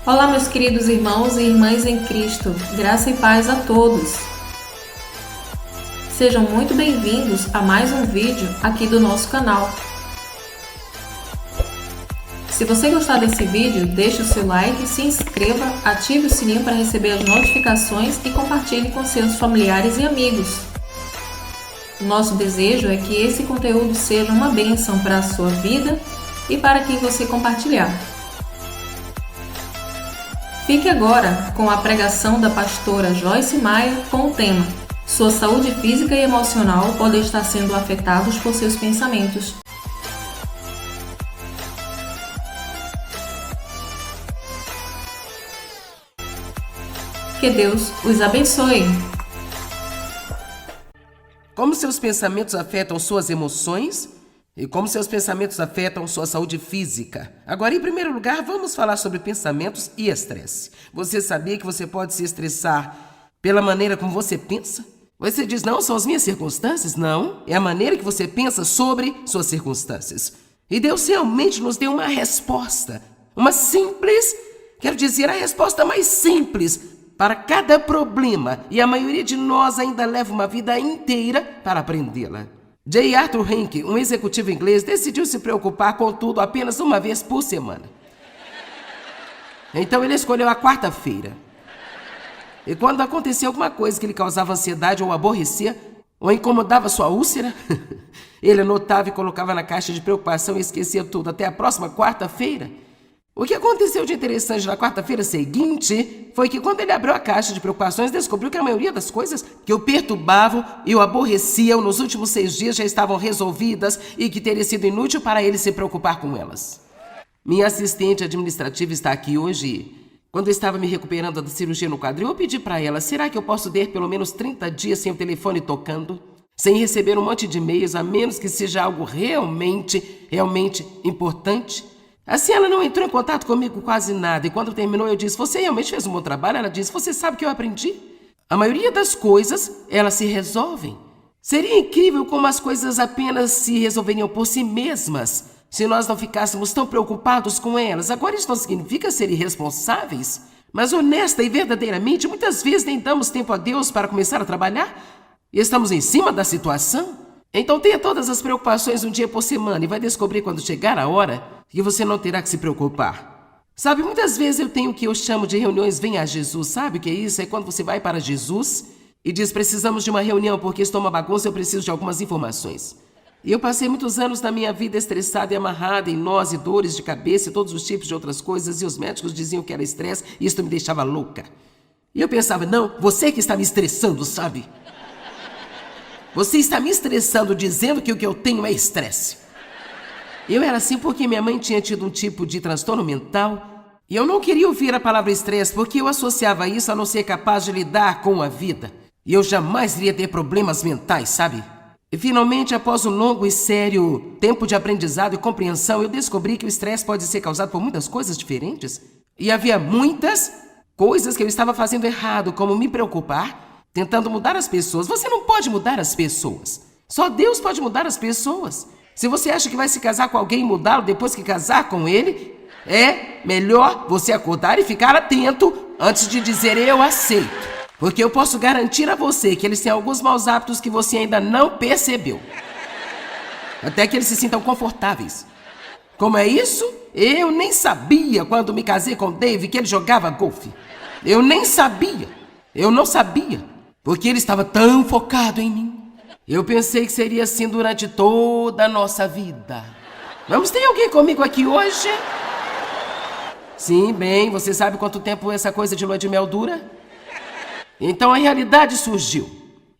Olá, meus queridos irmãos e irmãs em Cristo, graça e paz a todos. Sejam muito bem-vindos a mais um vídeo aqui do nosso canal. Se você gostar desse vídeo, deixe o seu like, se inscreva, ative o sininho para receber as notificações e compartilhe com seus familiares e amigos. O nosso desejo é que esse conteúdo seja uma bênção para a sua vida e para quem você compartilhar. Fique agora com a pregação da pastora Joyce Maia com o tema: Sua saúde física e emocional podem estar sendo afetados por seus pensamentos. Que Deus os abençoe. Como seus pensamentos afetam suas emoções e como seus pensamentos afetam sua saúde física. Agora, em primeiro lugar, vamos falar sobre pensamentos e estresse. Você sabia que você pode se estressar pela maneira como você pensa? Você diz, não, são as minhas circunstâncias? Não, é a maneira que você pensa sobre suas circunstâncias. E Deus realmente nos deu uma resposta, uma simples, quero dizer, a resposta mais simples para cada problema. E a maioria de nós ainda leva uma vida inteira para aprendê-la. J. Arthur Henke, um executivo inglês, decidiu se preocupar com tudo apenas uma vez por semana. Então ele escolheu a quarta-feira. E quando acontecia alguma coisa que lhe causava ansiedade ou aborrecia, ou incomodava sua úlcera, ele anotava e colocava na caixa de preocupação e esquecia tudo até a próxima quarta-feira. O que aconteceu de interessante na quarta-feira seguinte foi que quando ele abriu a caixa de preocupações, descobriu que a maioria das coisas que o perturbavam e o aborreciam nos últimos 6 dias já estavam resolvidas e que teria sido inútil para ele se preocupar com elas. Minha assistente administrativa está aqui hoje. Quando eu estava me recuperando da cirurgia no quadril, eu pedi para ela, será que eu posso ter pelo menos 30 dias sem o telefone tocando? Sem receber um monte de e-mails, a menos que seja algo realmente importante? Assim, ela não entrou em contato comigo quase nada. E quando terminou, eu disse, você realmente fez um bom trabalho? Ela disse, você sabe que eu aprendi? A maioria das coisas, elas se resolvem. Seria incrível como as coisas apenas se resolveriam por si mesmas, se nós não ficássemos tão preocupados com elas. Agora, isso não significa ser irresponsáveis, mas honesta e verdadeiramente, muitas vezes nem damos tempo a Deus para começar a trabalhar e estamos em cima da situação. Então tenha todas as preocupações um dia por semana e vai descobrir quando chegar a hora que você não terá que se preocupar. Sabe, muitas vezes eu tenho o que eu chamo de reuniões Venha a Jesus. Sabe o que é isso? É quando você vai para Jesus e diz, precisamos de uma reunião porque estou uma bagunça, eu preciso de algumas informações. E eu passei muitos anos da minha vida estressada e amarrada em nós e dores de cabeça e todos os tipos de outras coisas, e os médicos diziam que era estresse e isso me deixava louca. E eu pensava, não, você que está me estressando, sabe? Você está me estressando dizendo que o que eu tenho é estresse. Eu era assim porque minha mãe tinha tido um tipo de transtorno mental e eu não queria ouvir a palavra estresse porque eu associava isso a não ser capaz de lidar com a vida. E eu jamais iria ter problemas mentais, sabe? E finalmente, após um longo e sério tempo de aprendizado e compreensão, eu descobri que o estresse pode ser causado por muitas coisas diferentes. E havia muitas coisas que eu estava fazendo errado, como me preocupar, tentando mudar as pessoas. Você não pode mudar as pessoas. Só Deus pode mudar as pessoas. Se você acha que vai se casar com alguém e mudá-lo depois que casar com ele, é melhor você acordar e ficar atento antes de dizer eu aceito. Porque eu posso garantir a você que eles têm alguns maus hábitos que você ainda não percebeu. Até que eles se sintam confortáveis. Como é isso? Eu nem sabia quando me casei com o Dave que ele jogava golfe. Eu nem sabia. Eu não sabia. Porque ele estava tão focado em mim. Eu pensei que seria assim durante toda a nossa vida. Vamos, tem alguém comigo aqui hoje? Sim, bem, você sabe quanto tempo essa coisa de lua de mel dura? Então a realidade surgiu.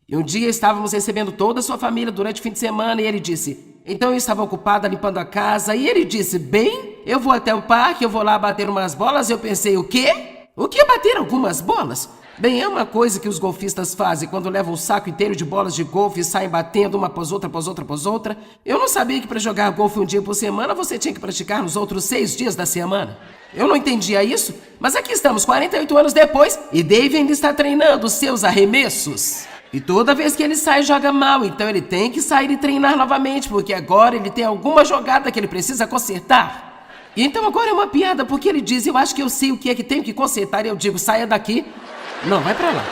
E um dia estávamos recebendo toda a sua família durante o fim de semana e ele disse, então eu estava ocupada limpando a casa e ele disse, bem, eu vou até o parque, eu vou lá bater umas bolas. Eu pensei, o quê? O que é bater algumas bolas? Bem, é uma coisa que os golfistas fazem quando levam um saco inteiro de bolas de golfe e saem batendo uma após outra, após outra, após outra. Eu não sabia que para jogar golfe um dia por semana você tinha que praticar nos outros 6 dias da semana. Eu não entendia isso, mas aqui estamos 48 anos depois e Dave ainda está treinando os seus arremessos. E toda vez que ele sai, joga mal, então ele tem que sair e treinar novamente, porque agora ele tem alguma jogada que ele precisa consertar. E então agora é uma piada, porque ele diz, eu acho que eu sei o que é que tenho que consertar, e eu digo, saia daqui. Não, vai pra lá.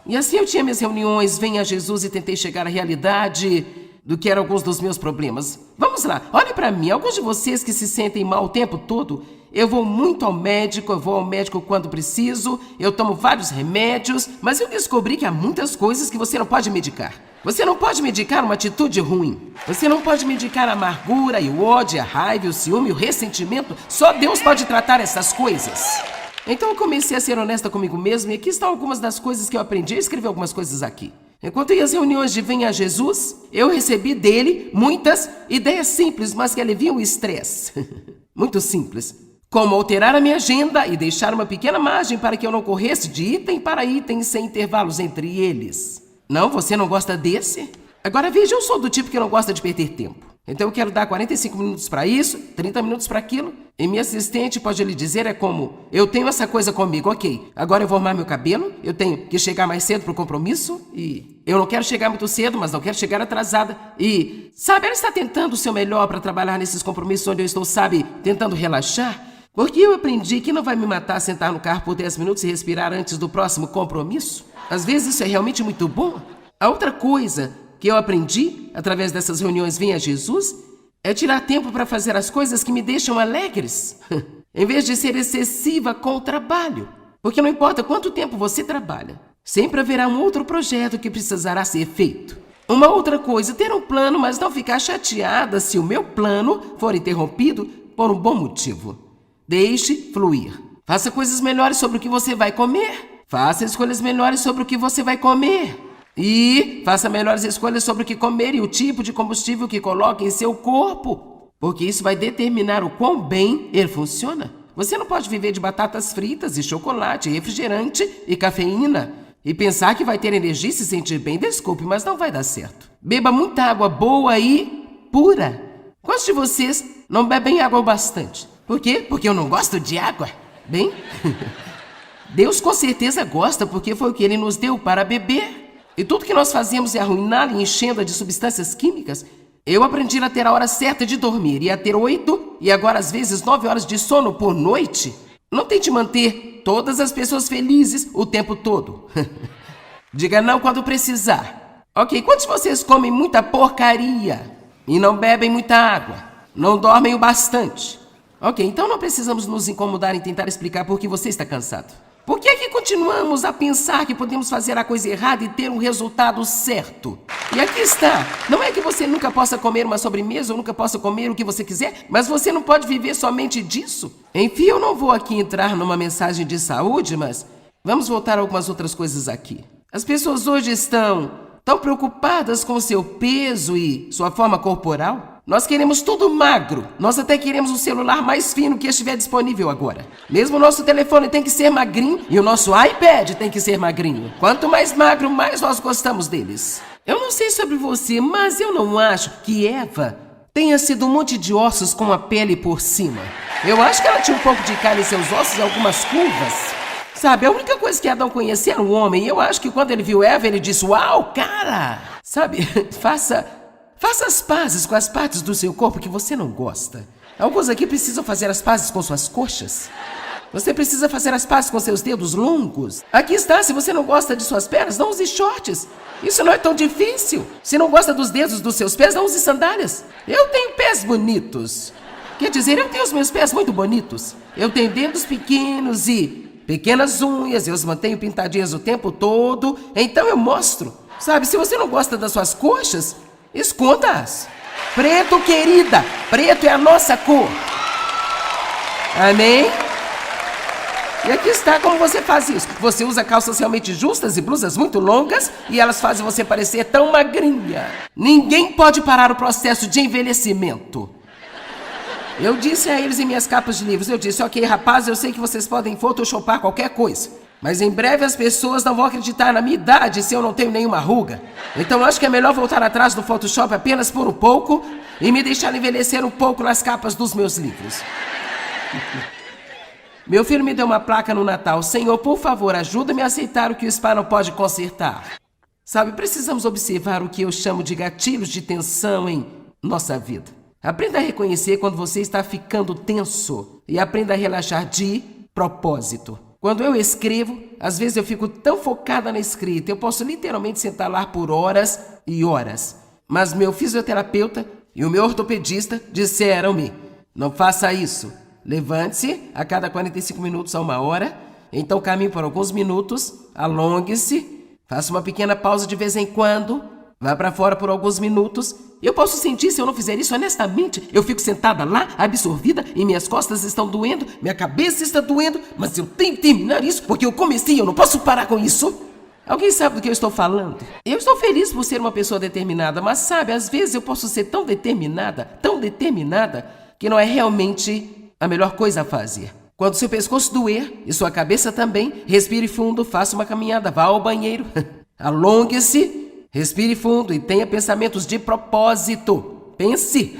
E assim eu tinha minhas reuniões, venha Jesus, e tentei chegar à realidade do que eram alguns dos meus problemas. Vamos lá, olhe pra mim, alguns de vocês que se sentem mal o tempo todo, eu vou muito ao médico, eu vou ao médico quando preciso, eu tomo vários remédios, mas eu descobri que há muitas coisas que você não pode medicar. Você não pode medicar uma atitude ruim. Você não pode medicar a amargura e o ódio, a raiva, o ciúme, o ressentimento. Só Deus pode tratar essas coisas. Então eu comecei a ser honesta comigo mesmo e aqui estão algumas das coisas que eu aprendi. Eu escrevi algumas coisas aqui. Enquanto ia às reuniões de Venha Jesus, eu recebi dele muitas ideias simples, mas que aliviam o estresse. Muito simples. Como alterar a minha agenda e deixar uma pequena margem para que eu não corresse de item para item sem intervalos entre eles. Não, você não gosta desse? Agora veja, eu sou do tipo que não gosta de perder tempo. Então eu quero dar 45 minutos para isso, 30 minutos para aquilo. E minha assistente pode lhe dizer é como, eu tenho essa coisa comigo, ok. Agora eu vou arrumar meu cabelo, eu tenho que chegar mais cedo pro compromisso. E eu não quero chegar muito cedo, mas não quero chegar atrasada. E, sabe, ela está tentando o seu melhor para trabalhar nesses compromissos onde eu estou, sabe, tentando relaxar. Porque eu aprendi que não vai me matar sentar no carro por 10 minutos e respirar antes do próximo compromisso. Às vezes isso é realmente muito bom. A outra coisa que eu aprendi através dessas reuniões Venha Jesus é tirar tempo para fazer as coisas que me deixam alegres, em vez de ser excessiva com o trabalho. Porque não importa quanto tempo você trabalha, sempre haverá um outro projeto que precisará ser feito. Uma outra coisa, ter um plano, mas não ficar chateada se o meu plano for interrompido por um bom motivo. Deixe fluir. Faça coisas melhores sobre o que você vai comer. Faça escolhas melhores sobre o que você vai comer. E faça melhores escolhas sobre o que comer e o tipo de combustível que coloque em seu corpo. Porque isso vai determinar o quão bem ele funciona. Você não pode viver de batatas fritas e chocolate, refrigerante e cafeína. E pensar que vai ter energia e se sentir bem, desculpe, mas não vai dar certo. Beba muita água boa e pura. Quantos de vocês não bebem água o bastante? Por quê? Porque eu não gosto de água? Bem, Deus com certeza gosta, porque foi o que Ele nos deu para beber. E tudo que nós fazemos é arruiná-la e enchendo-a de substâncias químicas. Eu aprendi a ter a hora certa de dormir, e a ter 8 e agora às vezes 9 horas de sono por noite. Não tente manter todas as pessoas felizes o tempo todo. Diga não quando precisar. Ok, quantos de vocês comem muita porcaria e não bebem muita água? Não dormem o bastante? Ok, então não precisamos nos incomodar em tentar explicar por que você está cansado. Por que é que continuamos a pensar que podemos fazer a coisa errada e ter um resultado certo? E aqui está. Não é que você nunca possa comer uma sobremesa ou nunca possa comer o que você quiser, mas você não pode viver somente disso. Enfim, eu não vou aqui entrar numa mensagem de saúde, mas vamos voltar a algumas outras coisas aqui. As pessoas hoje estão tão preocupadas com o seu peso e sua forma corporal. Nós queremos tudo magro. Nós até queremos um celular mais fino que estiver disponível agora. Mesmo o nosso telefone tem que ser magrinho e o nosso iPad tem que ser magrinho. Quanto mais magro, mais nós gostamos deles. Eu não sei sobre você, mas eu não acho que Eva tenha sido um monte de ossos com a pele por cima. Eu acho que ela tinha um pouco de carne em seus ossos e algumas curvas. Sabe, a única coisa que Adão conhecia era um homem. E eu acho que quando ele viu Eva, ele disse, uau, cara! Sabe, faça as pazes com as partes do seu corpo que você não gosta. Alguns aqui precisam fazer as pazes com suas coxas. Você precisa fazer as pazes com seus dedos longos. Aqui está, se você não gosta de suas pernas, não use shorts. Isso não é tão difícil. Se não gosta dos dedos dos seus pés, não use sandálias. Eu tenho pés bonitos. Quer dizer, eu tenho os meus pés muito bonitos. Eu tenho dedos pequenos e pequenas unhas, eu os mantenho pintadinhas o tempo todo. Então eu mostro. Sabe, se você não gosta das suas coxas, esconda-as. Preto, querida. Preto é a nossa cor. Amém? E aqui está como você faz isso. Você usa calças realmente justas e blusas muito longas e elas fazem você parecer tão magrinha. Ninguém pode parar o processo de envelhecimento. Eu disse a eles em minhas capas de livros, eu disse, ok, rapazes, eu sei que vocês podem photoshopar qualquer coisa, mas em breve as pessoas não vão acreditar na minha idade se eu não tenho nenhuma ruga. Então acho que é melhor voltar atrás do Photoshop apenas por um pouco e me deixar envelhecer um pouco nas capas dos meus livros. Meu filho me deu uma placa no Natal. Senhor, por favor, ajuda-me a aceitar o que o spa não pode consertar. Sabe, precisamos observar o que eu chamo de gatilhos de tensão em nossa vida. Aprenda a reconhecer quando você está ficando tenso e aprenda a relaxar de propósito. Quando eu escrevo, às vezes eu fico tão focada na escrita, eu posso literalmente sentar lá por horas e horas. Mas meu fisioterapeuta e o meu ortopedista disseram-me: não faça isso. Levante-se a cada 45 minutos a 1 hora, então caminhe por alguns minutos, alongue-se, faça uma pequena pausa de vez em quando, vá para fora por alguns minutos. Eu posso sentir, se eu não fizer isso honestamente, eu fico sentada lá, absorvida, e minhas costas estão doendo, minha cabeça está doendo, mas eu tenho que terminar isso porque eu comecei, eu não posso parar com isso. Alguém sabe do que eu estou falando? Eu estou feliz por ser uma pessoa determinada, mas sabe, às vezes eu posso ser tão determinada, que não é realmente a melhor coisa a fazer. Quando seu pescoço doer e sua cabeça também, respire fundo, faça uma caminhada, vá ao banheiro, alongue-se, respire fundo e tenha pensamentos de propósito. Pense!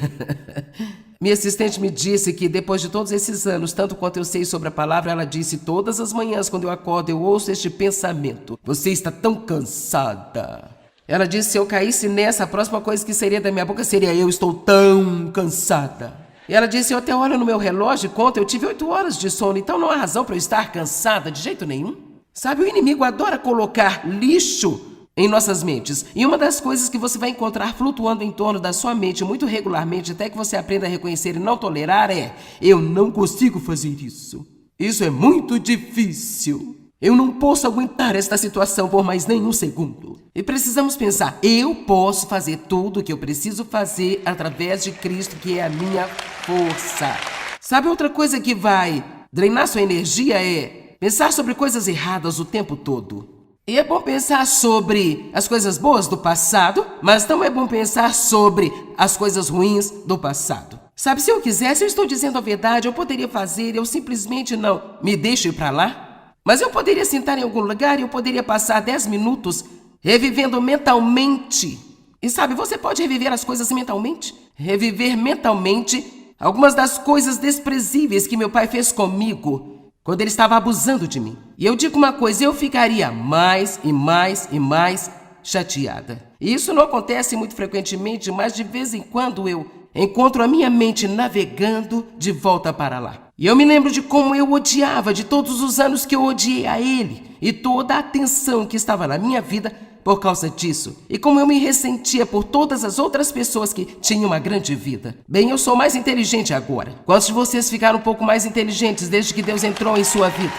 Minha assistente me disse que depois de todos esses anos, tanto quanto eu sei sobre a palavra, ela disse: todas as manhãs quando eu acordo eu ouço este pensamento: você está tão cansada. Ela disse: se eu caísse nessa, a próxima coisa que seria da minha boca seria: eu estou tão cansada. E ela disse: eu até olho no meu relógio e conto, eu tive 8 horas de sono, então não há razão para eu estar cansada de jeito nenhum. Sabe, o inimigo adora colocar lixo em nossas mentes. E uma das coisas que você vai encontrar flutuando em torno da sua mente muito regularmente, até que você aprenda a reconhecer e não tolerar, é: eu não consigo fazer isso. Isso é muito difícil. Eu não posso aguentar esta situação por mais nenhum segundo. E precisamos pensar: eu posso fazer tudo o que eu preciso fazer através de Cristo, que é a minha força. Sabe, outra coisa que vai drenar sua energia é pensar sobre coisas erradas o tempo todo. E é bom pensar sobre as coisas boas do passado, mas não é bom pensar sobre as coisas ruins do passado. Sabe, se eu quisesse, eu estou dizendo a verdade, eu poderia fazer, eu simplesmente não me deixo ir para lá. Mas eu poderia sentar em algum lugar e eu poderia passar 10 minutos revivendo mentalmente. E sabe, você pode reviver as coisas mentalmente? Reviver mentalmente algumas das coisas desprezíveis que meu pai fez comigo quando ele estava abusando de mim. E eu digo uma coisa: eu ficaria mais e mais chateada. E isso não acontece muito frequentemente, mas de vez em quando eu encontro a minha mente navegando de volta para lá. E eu me lembro de como eu odiava, de todos os anos que eu odiei a ele e toda a atenção que estava na minha vida por causa disso. E como eu me ressentia por todas as outras pessoas que tinham uma grande vida. Bem, eu sou mais inteligente agora. Quantos de vocês ficaram um pouco mais inteligentes desde que Deus entrou em sua vida?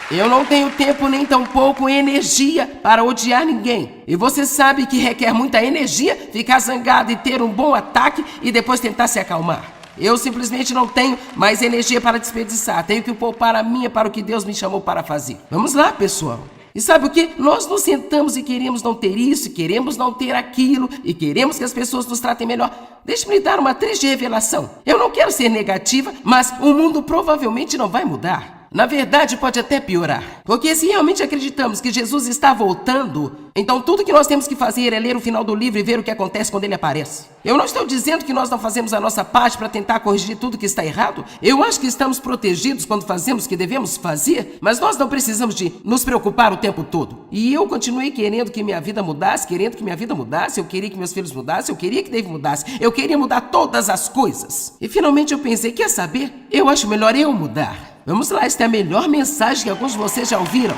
Eu não tenho tempo nem tampouco energia para odiar ninguém. E você sabe que requer muita energia ficar zangado e ter um bom ataque e depois tentar se acalmar. Eu simplesmente não tenho mais energia para desperdiçar. Tenho que poupar a minha para o que Deus me chamou para fazer. Vamos lá, pessoal. E sabe o que? Nós nos sentamos e queremos não ter isso, queremos não ter aquilo, e queremos que as pessoas nos tratem melhor. Deixe-me lhe dar uma triste revelação. Eu não quero ser negativa, mas o mundo provavelmente não vai mudar. Na verdade, pode até piorar. Porque se realmente acreditamos que Jesus está voltando, então tudo que nós temos que fazer é ler o final do livro e ver o que acontece quando ele aparece. Eu não estou dizendo que nós não fazemos a nossa parte para tentar corrigir tudo que está errado. Eu acho que estamos protegidos quando fazemos o que devemos fazer, mas nós não precisamos de nos preocupar o tempo todo. E eu continuei querendo que minha vida mudasse, eu queria que meus filhos mudassem, eu queria que David mudasse, eu queria mudar todas as coisas. E finalmente eu pensei: quer saber? Eu acho melhor eu mudar. Vamos lá, esta é a melhor mensagem que alguns de vocês já ouviram.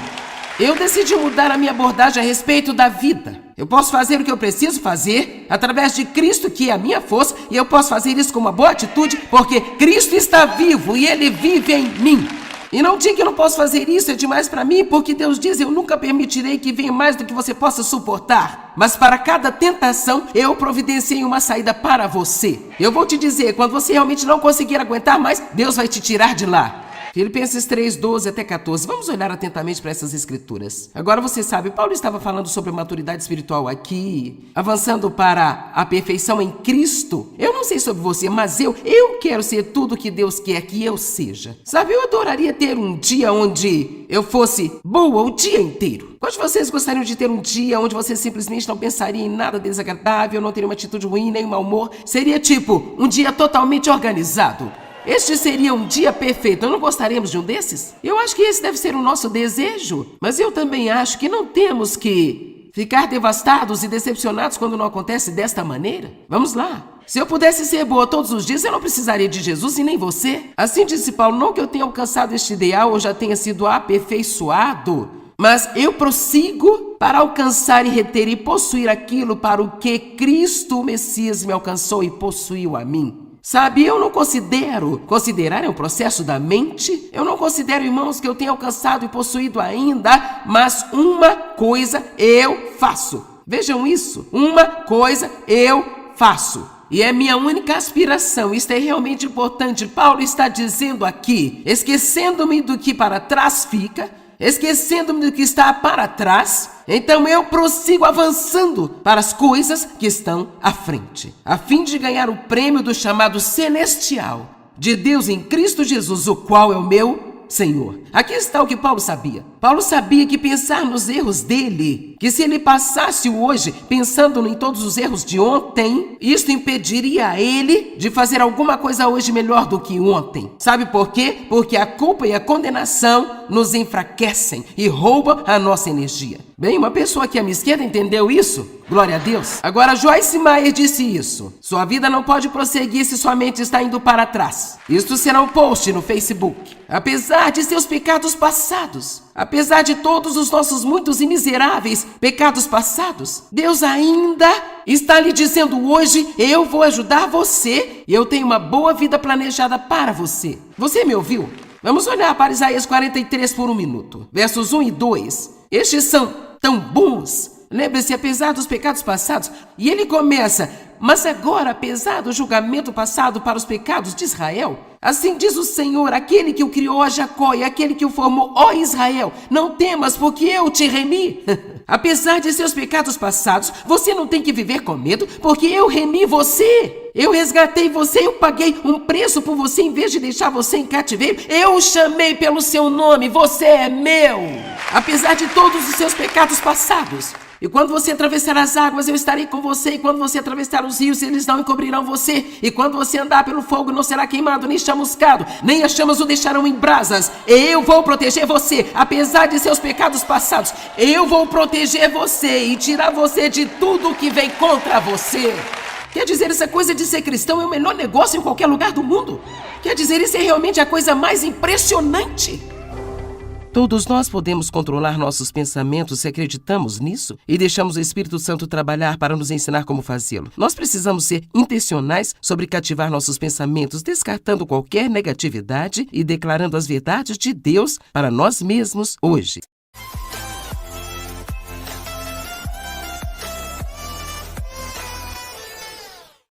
Eu decidi mudar a minha abordagem a respeito da vida. Eu posso fazer o que eu preciso fazer através de Cristo, que é a minha força, e eu posso fazer isso com uma boa atitude, porque Cristo está vivo e Ele vive em mim. E não diga que eu não posso fazer isso, é demais para mim, porque Deus diz: eu nunca permitirei que venha mais do que você possa suportar. Mas para cada tentação, eu providenciei uma saída para você. Eu vou te dizer, quando você realmente não conseguir aguentar mais, Deus vai te tirar de lá. Filipenses 3, 12 até 14. Vamos olhar atentamente para essas escrituras. Agora você sabe, Paulo estava falando sobre a maturidade espiritual aqui, avançando para a perfeição em Cristo. Eu não sei sobre você, mas eu quero ser tudo que Deus quer que eu seja. Sabe, eu adoraria ter um dia onde eu fosse boa o dia inteiro. Quantos de vocês gostariam de ter um dia onde você simplesmente não pensaria em nada desagradável, não teria uma atitude ruim, nem um mau humor? Seria tipo um dia totalmente organizado. Este seria um dia perfeito. Não gostaríamos de um desses? Eu acho que esse deve ser o nosso desejo. Mas eu também acho que não temos que Ficar devastados e decepcionados quando não acontece desta maneira? Vamos lá. Se eu pudesse ser boa todos os dias, eu não precisaria de Jesus e nem você. Assim disse Paulo, não que eu tenha alcançado este ideal ou já tenha sido aperfeiçoado, mas eu prossigo para alcançar e reter e possuir aquilo para o que Cristo, o Messias, me alcançou e possuiu a mim. Sabe, eu não considerar é um processo da mente. Eu não considero, irmãos, que eu tenha alcançado e possuído ainda, mas uma coisa eu faço. Vejam isso, uma coisa eu faço. E é minha única aspiração, isto é realmente importante. Paulo está dizendo aqui, esquecendo-me do que para trás fica, esquecendo-me do que está para trás, então eu prossigo avançando para as coisas que estão à frente, a fim de ganhar o prêmio do chamado celestial de Deus em Cristo Jesus, o qual é o meu Senhor. Aqui está o que Paulo sabia. Paulo sabia que pensar nos erros dele, que se ele passasse hoje pensando em todos os erros de ontem, isto impediria a ele de fazer alguma coisa hoje melhor do que ontem. Sabe por quê? Porque a culpa e a condenação nos enfraquecem e roubam a nossa energia. Bem, uma pessoa aqui à minha esquerda entendeu isso? Glória a Deus. Agora, Joyce Meyer disse isso. Sua vida não pode prosseguir se sua mente está indo para trás. Isto será um post no Facebook. Apesar de seus pecados passados, apesar de todos os nossos muitos e miseráveis pecados passados, Deus ainda está lhe dizendo hoje, eu vou ajudar você e eu tenho uma boa vida planejada para você. Você me ouviu? Vamos olhar para Isaías 43 por um minuto. Versos 1 e 2. Estes são tão bons. Lembre-se, apesar dos pecados passados, e ele começa, mas agora, apesar do julgamento passado para os pecados de Israel, assim diz o Senhor, aquele que o criou a Jacó e aquele que o formou, ó Israel, não temas, porque eu te remi. Apesar de seus pecados passados, você não tem que viver com medo, porque eu remi você. Eu resgatei você, eu paguei um preço por você em vez de deixar você em cativeiro. Eu o chamei pelo seu nome, você é meu. Apesar de todos os seus pecados passados. E quando você atravessar as águas, eu estarei com você. E quando você atravessar os rios, eles não encobrirão você. E quando você andar pelo fogo, não será queimado, nem chamuscado, nem as chamas o deixarão em brasas. Eu vou proteger você, apesar de seus pecados passados. Eu vou proteger você e tirar você de tudo que vem contra você. Quer dizer, essa coisa de ser cristão é o melhor negócio em qualquer lugar do mundo? Quer dizer, isso é realmente a coisa mais impressionante? Todos nós podemos controlar nossos pensamentos se acreditamos nisso e deixamos o Espírito Santo trabalhar para nos ensinar como fazê-lo. Nós precisamos ser intencionais sobre cativar nossos pensamentos, descartando qualquer negatividade e declarando as verdades de Deus para nós mesmos hoje.